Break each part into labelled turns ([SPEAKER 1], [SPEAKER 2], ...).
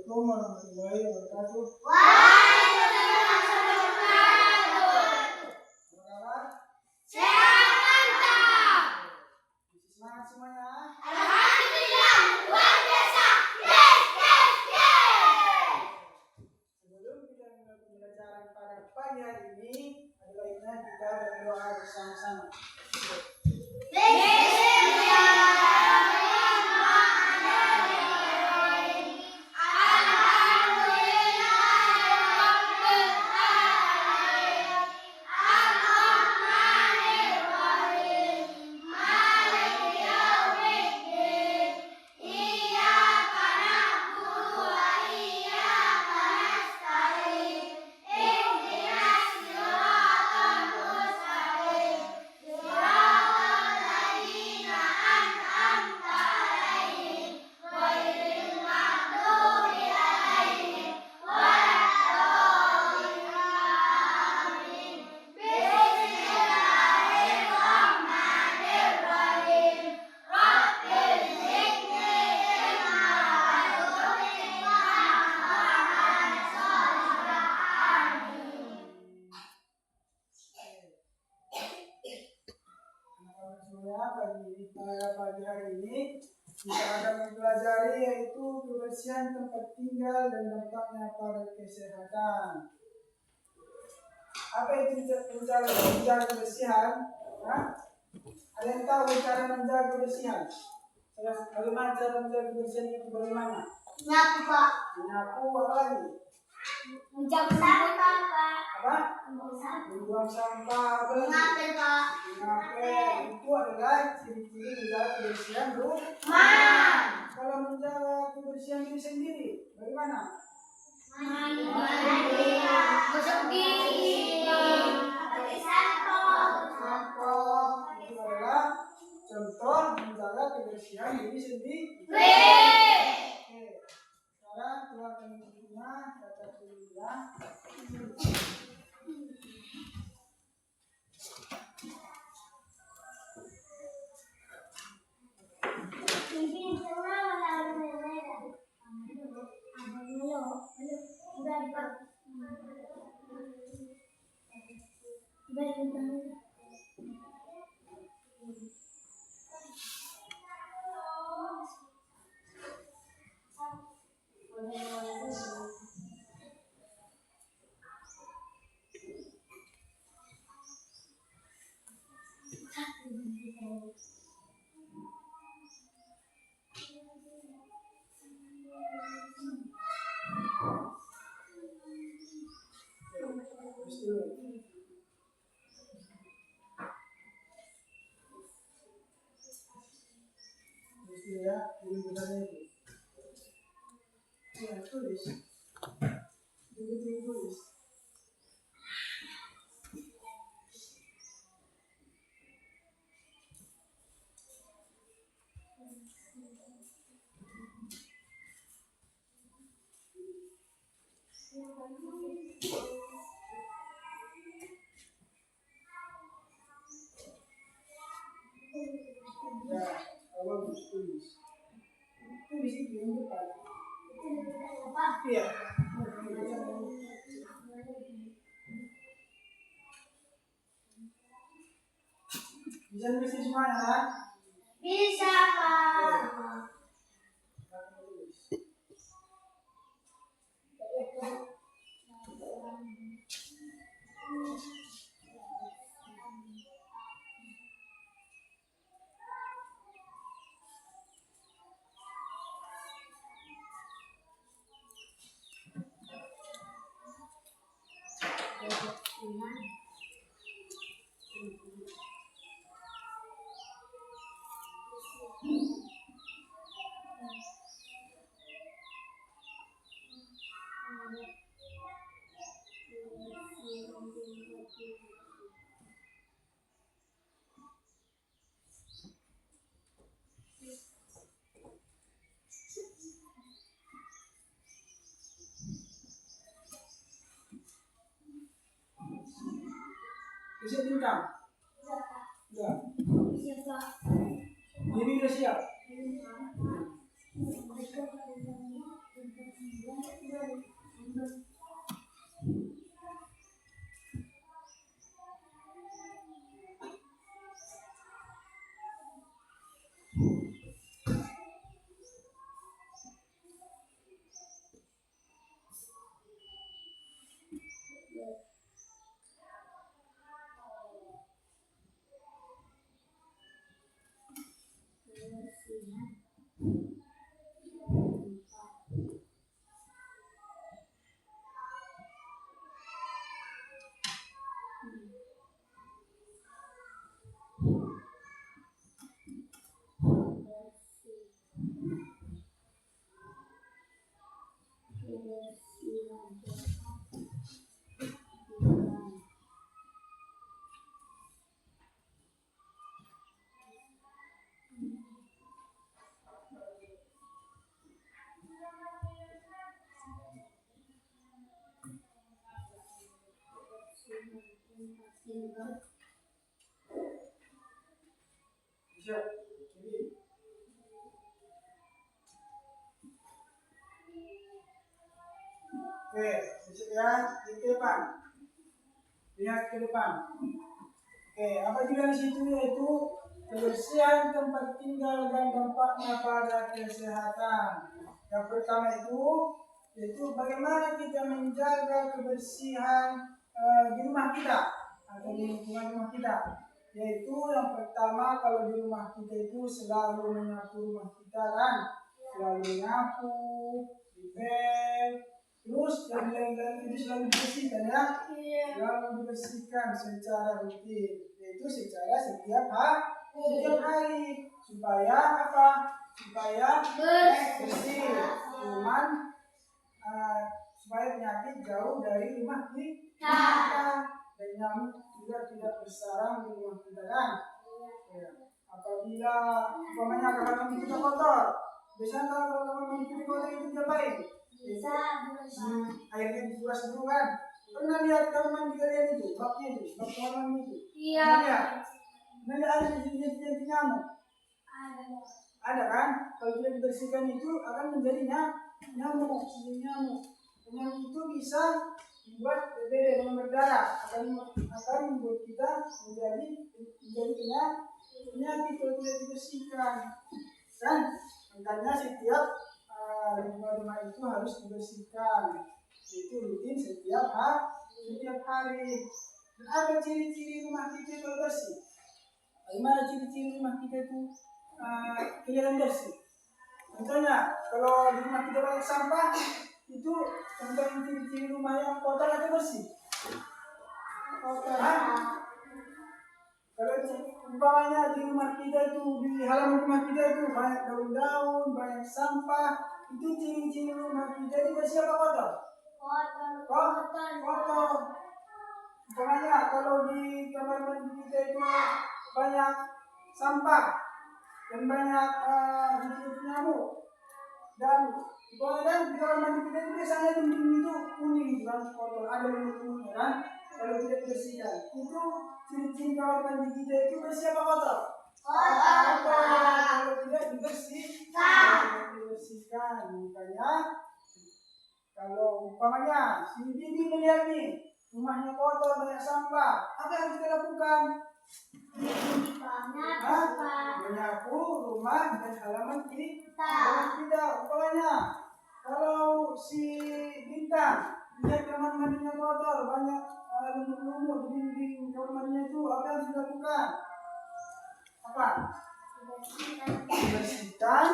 [SPEAKER 1] Assalamualaikum warahmatullahi wabarakatuh.
[SPEAKER 2] Waalaikumsalam warahmatullahi wabarakatuh.
[SPEAKER 1] Apa kabar?
[SPEAKER 2] Sehat mantap.
[SPEAKER 1] Semangat semuanya.
[SPEAKER 2] Alhamdulillah luar biasa. Yes, yes, yes.
[SPEAKER 1] Sebelum kita mulai pembelajaran pada pagi hari ini, ada baiknya kita berdoa bersama-sama. Pagi hari ini kita akan mempelajari yaitu kebersihan tempat tinggal dan dampaknya pada kesehatan. Apa itu cara menjaga kebersihan? Ada yang tahu cara menjaga kebersihan? Bagaimana cara menjaga kebersihan itu bagaimana?
[SPEAKER 2] Nyapu, Pak.
[SPEAKER 1] Menyapu apa lagi?
[SPEAKER 2] Menjaga sampah, Pak.
[SPEAKER 1] Apa? Membuang sampah. Apa lagi?
[SPEAKER 2] Mengapel, Pak.
[SPEAKER 1] Mengapel. Itu adalah ciri-ciri menjaga kebersihan
[SPEAKER 2] rumah.
[SPEAKER 1] Kalau menjaga kebersihan diri sendiri, bagaimana?
[SPEAKER 2] Mandi, gosok gigi, pakai sampo.
[SPEAKER 1] Itu adalah contoh menjaga kebersihan diri sendiri. Oke. Sekarang keluarkan bukunya, baca dulu ya. Ya, tulis. Ya, tulis. Tulis. Ya, kalau tulis. Tulis itu yang depan. Iya. Bisa nulis semuanya?
[SPEAKER 2] Bisa, Pak.
[SPEAKER 1] Bisa bintang? Sudah.
[SPEAKER 2] Iya, Pak.
[SPEAKER 1] Ini sudah siap? Bisa. Jadi, oke, besok ya, di depan. Lihat ke depan. Oke, apa juga di situ yaitu kebersihan tempat tinggal dan dampaknya pada kesehatan. Yang pertama itu yaitu bagaimana kita menjaga kebersihan di rumah kita atau di lingkungan rumah kita. Yaitu yang pertama kalau di rumah kita itu selalu menyapu rumah kita kan, selalu menyapu, dipel, terus dan lain-lain itu selalu dibersihkan ya. Selalu dibersihkan secara rutin, yaitu secara setiap hari supaya apa? Supaya bersih, cuman supaya penyakit jauh dari rumah kita dan nyamuk juga tidak bersarang di rumah kita kan. Ya. Apabila umpamanya kamar mandi kita kotor, biasanya kalau kamar mandi kita kotor itu diapain? Airnya dikuras dulu kan. Pernah lihat kamar mandi kalian itu, baknya itu, bak kamar mandi itu?
[SPEAKER 2] Iya.
[SPEAKER 1] Nanti ada jenis-jenis nyamuk. Ada kan? Kalau tidak dibersihkan itu akan menjadi nyamuk. Nyamuk itu bisa membuat DBD demam berdarah, akan membuat kita menjadi penyakit kalau tidak dibersihkan. Kan? Makanya setiap rumah itu harus dibersihkan. Itu rutin setiap hari. Dan apa ciri-ciri rumah kita kalau bersih? Bagaimana ciri-ciri rumah kita itu kelihatan bersih? Contohnya, kalau di rumah kita banyak sampah, itu contoh ciri-ciri rumah yang kotor atau bersih? Kotor. Kalau umpamanya di rumah kita itu, di halaman rumah kita itu banyak daun-daun, banyak sampah, itu ciri-ciri rumah kita itu bersih apa kotor? Kotor. Umpamanya kalau di kamar mandi kita itu banyak sampah dan banyak jenis nyamuk dan umpamanya di kamar mandi kita itu biasanya dinding itu kuning kan, kotor, ada lumut-lumutnya kan, kalau tidak dibersihkan. Itu ciri-ciri kamar mandi kita itu bersih apa kotor? Kotor. Kalau tidak dibersihkan, makanya kalau umpamanya si bibi melihat nih rumahnya kotor, banyak sampah, apa yang harus kita lakukan? Menyapu rumah dan halaman kita. Umpamanya kalau si Bintang lihat kamar mandinya kotor, banyak lumut-lumut di dinding kamar mandinya itu, apa yang harus dilakukan? Apa? Bersihkan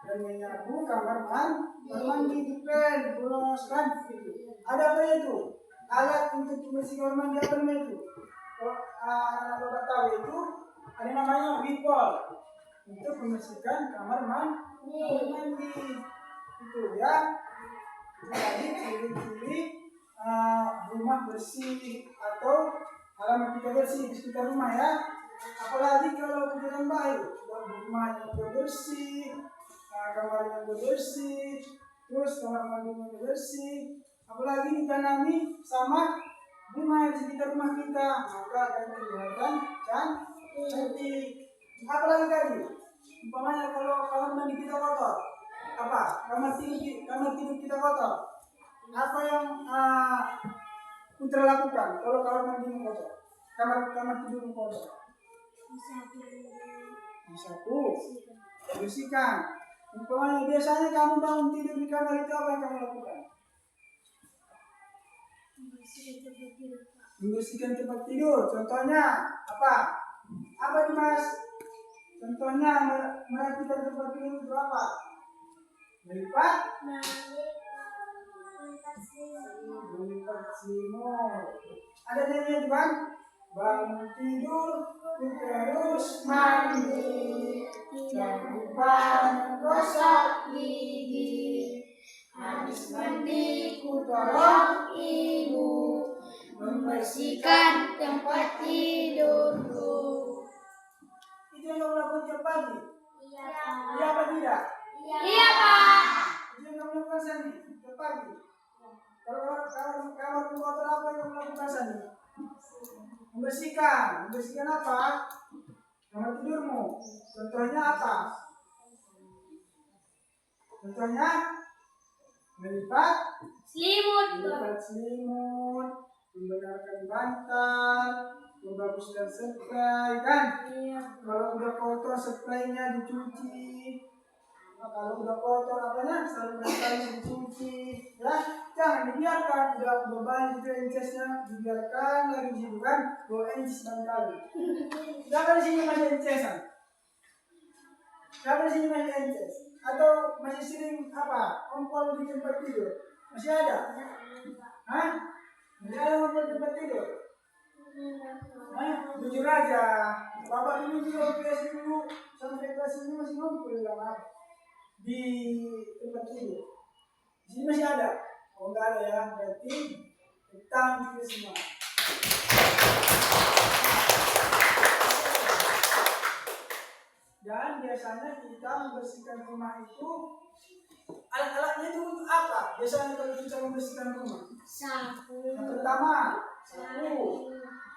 [SPEAKER 1] dan menyapu kamar mandi, dipel, boloskan gitu. Ada apa itu? Alat untuk membersihkan kamar mandi apa namanya itu? Kalau anak-anak bapak tahu itu ada namanya wipol untuk membersihkan kamar mandi itu ya. Jadi ciri-ciri rumah bersih atau halaman kita bersih di sekitar rumah ya. Apalagi kalau keadaan baik, rumahnya udah bersih, kamarnya udah bersih, terus kamar mandinya udah bersih, apalagi ditanami sama bunga di sekitar rumah kita, maka akan kelihatan cantik. Apalagi tadi, umpamanya kalau kamar mandi kita kotor, apa? Kamar tidur kita kotor, apa yang kita lakukan kalau kamar mandi kotor, kamar tidur kotor? Disapu, bersihkan. Umpamanya biasanya kamu bangun tidur di kamar itu apa yang kamu lakukan? Membersihkan tempat tidur. Contohnya apa? Apa nih Mas? Contohnya merapikan tempat tidur itu apa? Melipat selimut. Ada nyanyian itu kan? Bangun tidur, ku terus mandi, jangan lupa menggosok gigi. Habis mandi ku tolong ibu membersihkan tempat tidurku. Itu yang kamu lakukan tiap pagi? Iya apa tidak?
[SPEAKER 2] Iya Pak.
[SPEAKER 1] Itu yang kamu lakukan tiap pagi? Kalau kamar kotor apa yang kamu lakukan sana? Membersihkan. Membersihkan apa? Kamar tidurmu. Contohnya apa? Contohnya melipat selimut, membenarkan bantal, membaguskan spray kan? Kalau udah kotor spraynya dicuci. Nah, kalau udah kotor apanya? Saluran-saluran dicuci, ya. Jangan dibiarkan udah banyak itu encesnya, dibiarkan lagi gitu kan? Bawa ences bantal. Jangan di sini masih encesan. Jangan di sini masih ences. Atau masih sering apa? Kompol di tempat tidur. Masih ada? Hah? Masih ada kompol di tempat tidur? Hah? Jujur aja. Bapak dulu juga kelas dulu sampai kelas ini masih ngumpul di tempat tidur. Di sini masih ada? Oh enggak ada ya, berarti kita kita semua. Dan biasanya kita membersihkan rumah itu alat-alatnya itu untuk apa? Biasanya kalau kita membersihkan rumah.
[SPEAKER 2] Sapu.
[SPEAKER 1] Yang pertama, sapu.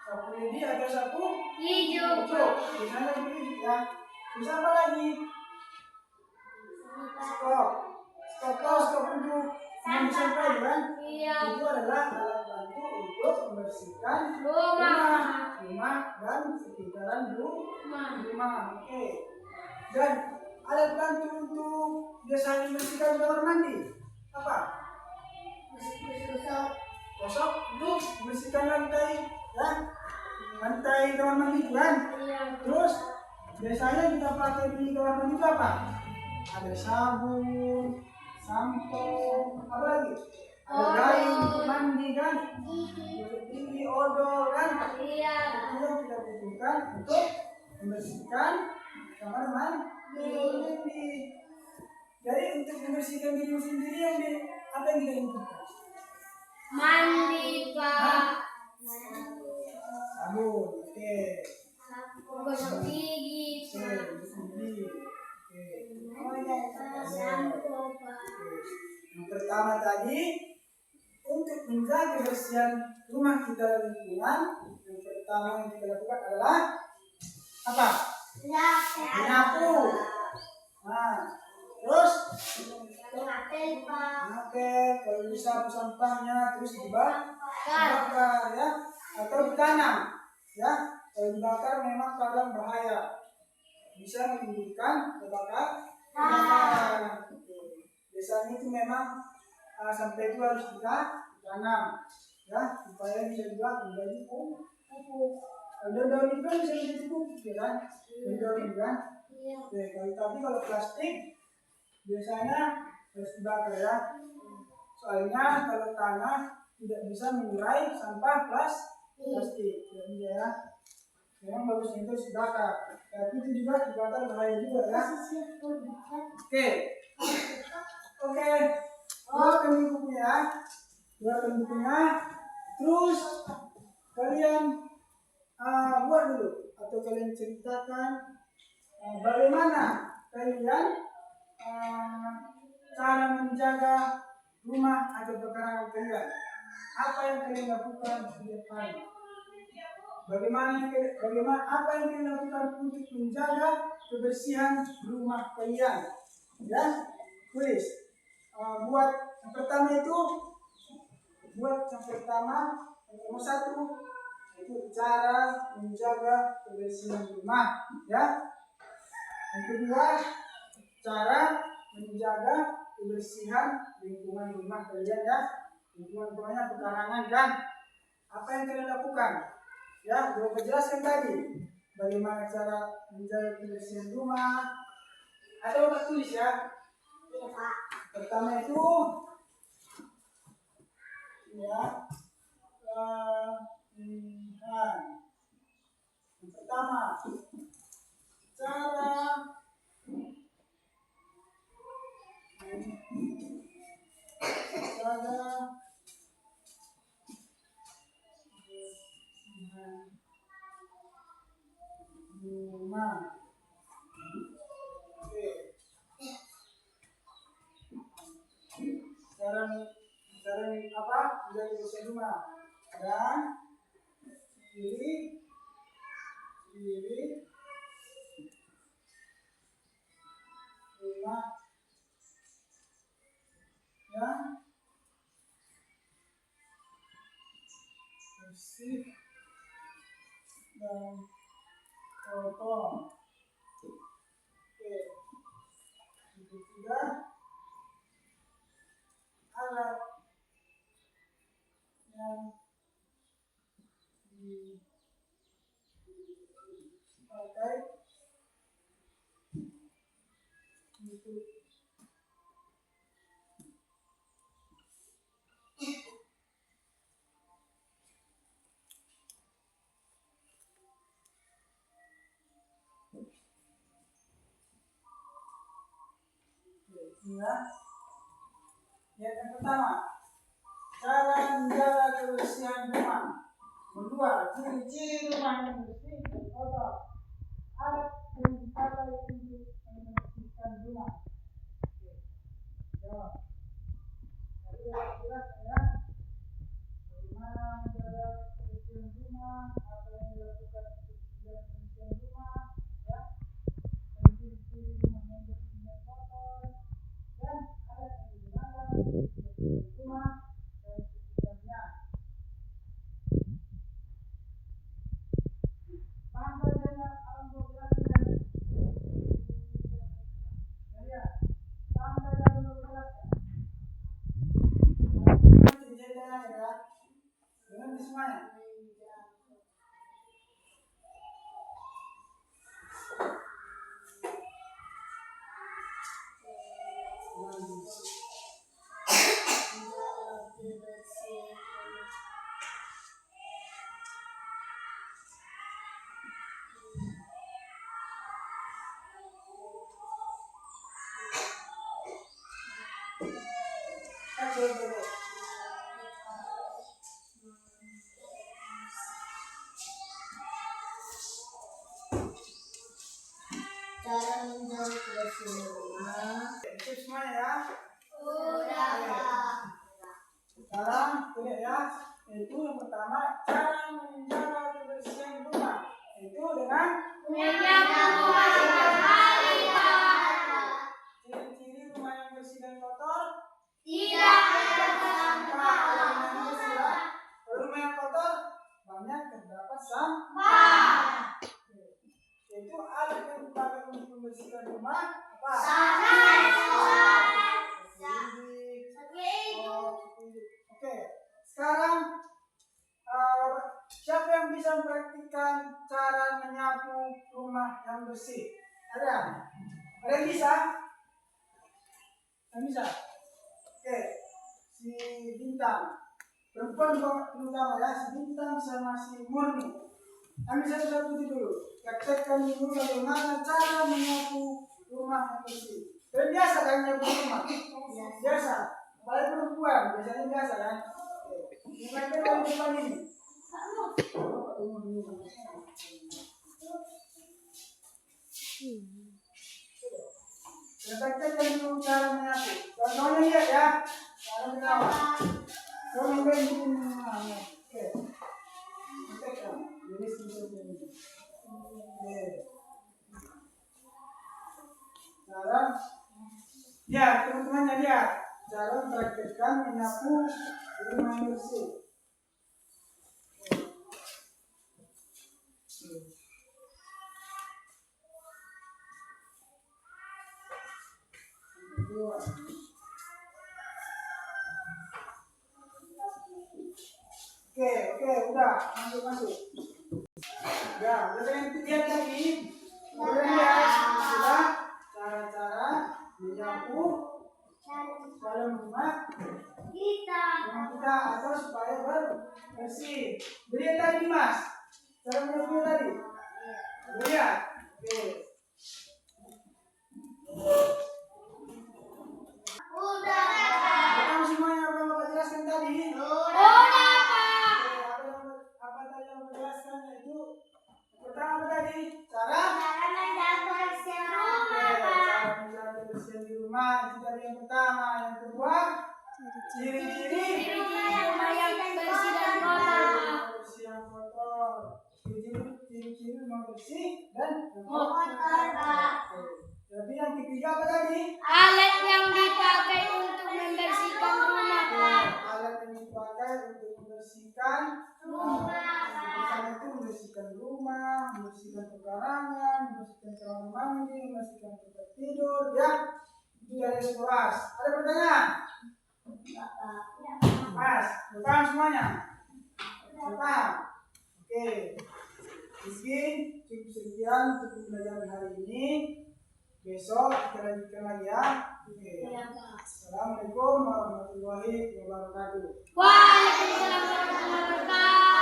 [SPEAKER 1] Sapu lidi atau sapu
[SPEAKER 2] Hijau.
[SPEAKER 1] Biasanya begitu ya. Bisa apa lagi? Stop untuk menyampaikan kan? Itu adalah alat bantu untuk membersihkan rumah dan sekitaran rumah. Oke. Dan alat bantu untuk biasanya membersihkan kamar mandi apa? Gosok untuk membersihkan lantai, ya. Lantai kamar mandi kan? Terus biasanya kita pakai di kamar mandi itu apa? Ada sabun, sampo, apa lagi? Ada gayung untuk mandi kan? Gigi, odol kan? Itu yang kita butuhkan untuk membersihkan kamar mandi. Jadi untuk membersihkan diri sendiri apa yang kita butuhkan?
[SPEAKER 2] Mandi, Pak.
[SPEAKER 1] Sabun, oke.
[SPEAKER 2] Gosok gigi, Pak. Sampo, Pak.
[SPEAKER 1] Yang pertama tadi untuk menjaga kebersihan rumah kita dan lingkungan, yang pertama yang kita lakukan adalah apa? Menyapu. Nah, terus
[SPEAKER 2] Ngapel, Pak.
[SPEAKER 1] ngapel, kalau bisa sampahnya terus dibakar ya, atau ditanam ya. Kalau dibakar memang kadang bahaya, bisa menimbulkan kebakaran. Biasanya itu memang sampai itu harus kita tanam ya, supaya bisa juga menjadi pupuk. Daun-daun itu kan bisa menjadi pupuk ya kan? Daun-daun kan? Oke, kalau plastik biasanya harus dibakar ya. Soalnya kalau tanah tidak bisa mengurai sampah plastik. Jadi ya, memang bagusnya itu harus dibakar. Tapi itu juga dibakar bahaya juga ya. Oke. Buatkan bukunya. Terus kalian buat dulu atau kalian ceritakan bagaimana kalian cara menjaga rumah atau pekarangan kalian. Apa yang kalian lakukan setiap hari? Bagaimana apa yang kalian lakukan untuk menjaga kebersihan rumah kalian? Ya, tulis. Buat yang pertama nomor 1 itu cara menjaga kebersihan rumah, ya. Yang kedua, cara menjaga kebersihan lingkungan rumah kalian ya. Lingkungan pekarangan kan. Apa yang kalian lakukan? Ya, gue jelaskan tadi. Bagaimana cara menjaga kebersihan rumah. Ada obat tulis ya. Pertama itu ya yang pertama cara rumah. Oke. Cara apa? Menjadi kebersihan rumah. Dan Ciri rumah yang bersih dan kotor. Oke. Yang ketiga, alat yang dipakai untuk ya. Yang pertama, cara menjaga kebersihan rumah. Kedua, ciri-ciri rumah yang bersih dan kotor. Alat yang dipakai untuk membersihkan rumah. Oke, jawab. Tadi sudah jelas ya. Bagaimana menjaga kebersihan rumah, apa yang dilakukan untuk menjaga kebersihan rumah, ya. Dan ciri-ciri rumah yang bersih dan kotor. Dan alat yang digunakan untuk membersihkan rumah dan sekitarnya. Paham saja alam berjelaskan ya? Paham saja alam berjelaskan? Ceritanya ya, dengan semuanya.
[SPEAKER 2] Cara menjaga kebersihan rumah.
[SPEAKER 1] Itu semuanya ya.
[SPEAKER 2] Udah, Pak.
[SPEAKER 1] Sekarang kuliah ya. Itu yang pertama, cara menjaga kebersihan rumah. Itu dengan ciri-ciri rumah yang bersih dan kotor.
[SPEAKER 2] Tidak ada sampah.
[SPEAKER 1] Kalau rumah yang kotor, banyak terdapat
[SPEAKER 2] Sampah.
[SPEAKER 1] Itu alat yang dipakai untuk membersihkan rumah apa? Oke, sekarang siapa yang bisa mempraktikkan cara menyapu rumah yang bersih? Ada? Ada yang bisa? Yang bisa? Oke, si Bintang. Perempuan terutama ya, si Bintang sama si Murni. Kami satu-satu dulu. Praktekkan dulu bagaimana cara menyapu rumah yang bersih. Dan biasa kan nyapu rumah? Biasa. Apalagi perempuan, biasanya biasa kan? Mulai dari depan ini. Praktekkan dulu cara menyapu. Contohnya lihat ya. Cara menyapu. Kalau begini, oke. Praktekkan. Jadi seperti ini. Cara, ya teman-teman lihat cara praktekkan menyapu rumah yang bersih. Oke, udah masuk. Ya, udah lihat lagi. Kemudian sudah cara-cara menyapu dalam rumah kita agar supaya bersih. Beri tadi Mas, cara menyapu tadi. Lihat. Oke.
[SPEAKER 2] Udah,
[SPEAKER 1] Kamu semuanya apa yang Bapak jelaskan tadi? Apa tadi yang Bapak jelaskan yaitu pertama apa tadi? Cara menjaga kebersihan di rumah. Itu tadi yang pertama. Yang kedua, ciri-ciri
[SPEAKER 2] rumah yang bersih dan kotor.
[SPEAKER 1] bersih yang kotor. ciri-ciri rumah bersih dan
[SPEAKER 2] Kotor, Pak.
[SPEAKER 1] Jadi yang ketiga apa tadi?
[SPEAKER 2] Alat yang dipakai untuk membersihkan rumah, Pak.
[SPEAKER 1] Alat yang dipakai untuk membersihkan
[SPEAKER 2] Rumah.
[SPEAKER 1] Misalnya itu membersihkan rumah, membersihkan pekarangan, membersihkan kamar mandi, membersihkan tempat tidur, ya. Itu dari sekolah. Ada pertanyaan? Mas, paham semuanya? Paham? Oke. Mungkin cukup sekian untuk pembelajaran hari ini. Besok kita lanjutkan lagi ya. Oke. Assalamualaikum warahmatullahi wabarakatuh.
[SPEAKER 2] Waalaikumsalam warahmatullahi wabarakatuh.